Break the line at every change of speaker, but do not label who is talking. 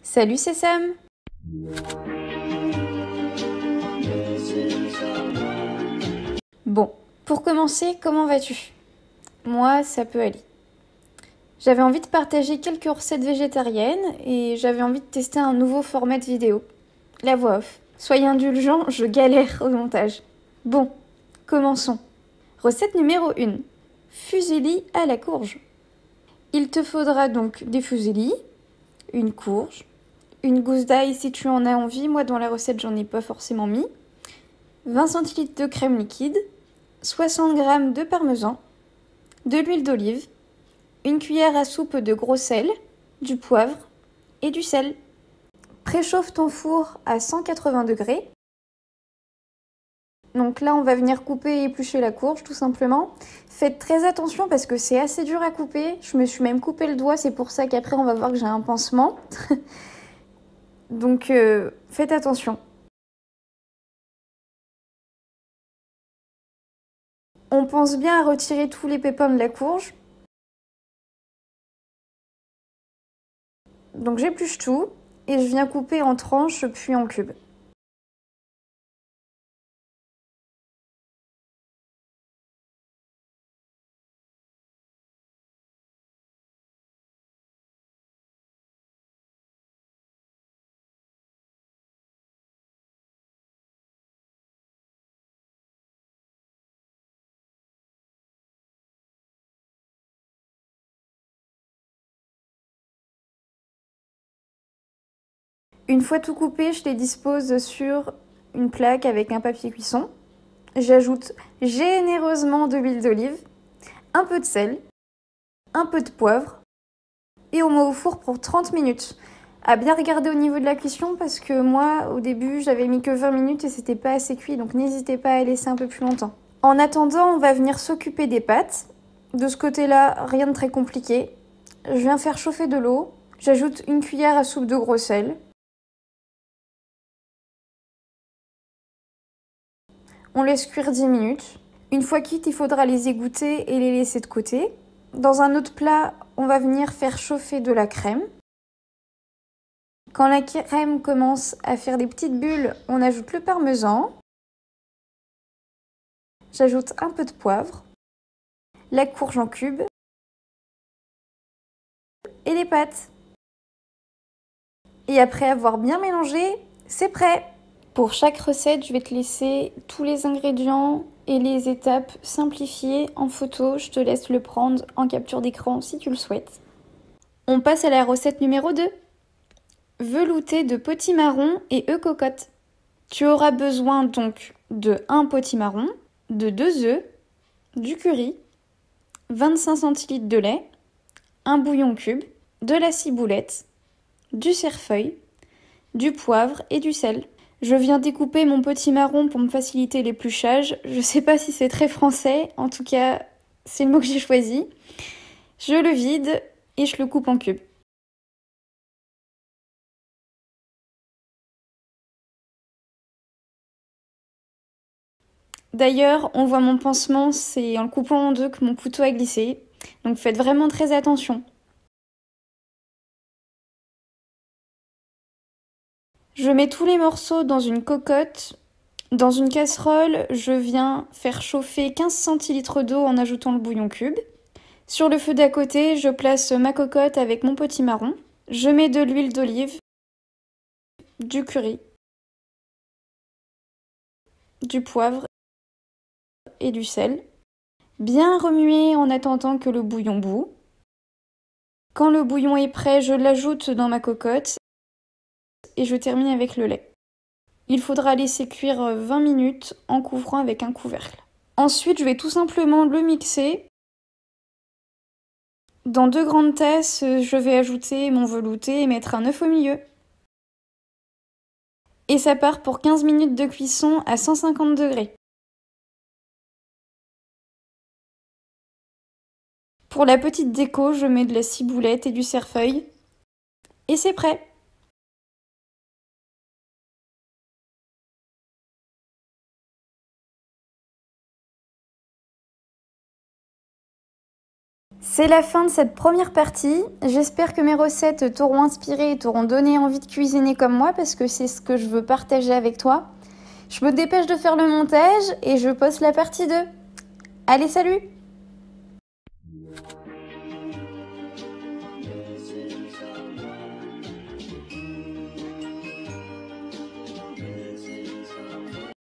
Salut, c'est Sam. Bon, pour commencer, comment vas-tu? Moi, ça peut aller. J'avais envie de partager quelques recettes végétariennes et j'avais envie de tester un nouveau format de vidéo. La voix off. Soyez indulgents, je galère au montage. Bon, commençons. Recette numéro 1. Fusilli à la courge. Il te faudra donc des fusillis, une courge, une gousse d'ail si tu en as envie, moi dans la recette j'en ai pas forcément mis, 20 cl de crème liquide, 60 g de parmesan, de l'huile d'olive, une cuillère à soupe de gros sel, du poivre et du sel. Préchauffe ton four à 180 degrés. Donc là, on va venir couper et éplucher la courge, tout simplement. Faites très attention parce que c'est assez dur à couper. Je me suis même coupé le doigt, c'est pour ça qu'après, on va voir que j'ai un pansement. Donc, faites attention. On pense bien à retirer tous les pépins de la courge. Donc, j'épluche tout et je viens couper en tranches puis en cubes. Une fois tout coupé, je les dispose sur une plaque avec un papier cuisson. J'ajoute généreusement de l'huile d'olive, un peu de sel, un peu de poivre et on met au four pour 30 minutes. À bien regarder au niveau de la cuisson parce que moi, au début, j'avais mis que 20 minutes et c'était pas assez cuit, donc n'hésitez pas à laisser un peu plus longtemps. En attendant, on va venir s'occuper des pâtes. De ce côté-là, rien de très compliqué. Je viens faire chauffer de l'eau. J'ajoute une cuillère à soupe de gros sel. On laisse cuire 10 minutes. Une fois cuites, il faudra les égoutter et les laisser de côté. Dans un autre plat, on va venir faire chauffer de la crème. Quand la crème commence à faire des petites bulles, on ajoute le parmesan. J'ajoute un peu de poivre, la courge en cubes et les pâtes. Et après avoir bien mélangé, c'est prêt! Pour chaque recette, je vais te laisser tous les ingrédients et les étapes simplifiées en photo. Je te laisse le prendre en capture d'écran si tu le souhaites. On passe à la recette numéro 2. Velouté de potimarron et œufs cocottes. Tu auras besoin donc de 1 potimarron, de 2 œufs, du curry, 25 cl de lait, un bouillon cube, de la ciboulette, du cerfeuil, du poivre et du sel. Je viens découper mon potimarron pour me faciliter l'épluchage. Je sais pas si c'est très français, en tout cas, c'est le mot que j'ai choisi. Je le vide et je le coupe en cubes. D'ailleurs, on voit mon pansement, c'est en le coupant en deux que mon couteau a glissé. Donc faites vraiment très attention. Je mets tous les morceaux dans une cocotte. Dans une casserole, je viens faire chauffer 15 cl d'eau en ajoutant le bouillon cube. Sur le feu d'à côté, je place ma cocotte avec mon potimarron. Je mets de l'huile d'olive, du curry, du poivre et du sel. Bien remuer en attendant que le bouillon bout. Quand le bouillon est prêt, je l'ajoute dans ma cocotte et je termine avec le lait. Il faudra laisser cuire 20 minutes en couvrant avec un couvercle. Ensuite, je vais tout simplement le mixer. Dans 2 grandes tasses, je vais ajouter mon velouté et mettre un œuf au milieu. Et ça part pour 15 minutes de cuisson à 150 degrés. Pour la petite déco, je mets de la ciboulette et du cerfeuil. Et c'est prêt! C'est la fin de cette première partie. J'espère que mes recettes t'auront inspiré et t'auront donné envie de cuisiner comme moi parce que c'est ce que je veux partager avec toi. Je me dépêche de faire le montage et je poste la partie 2. Allez, salut!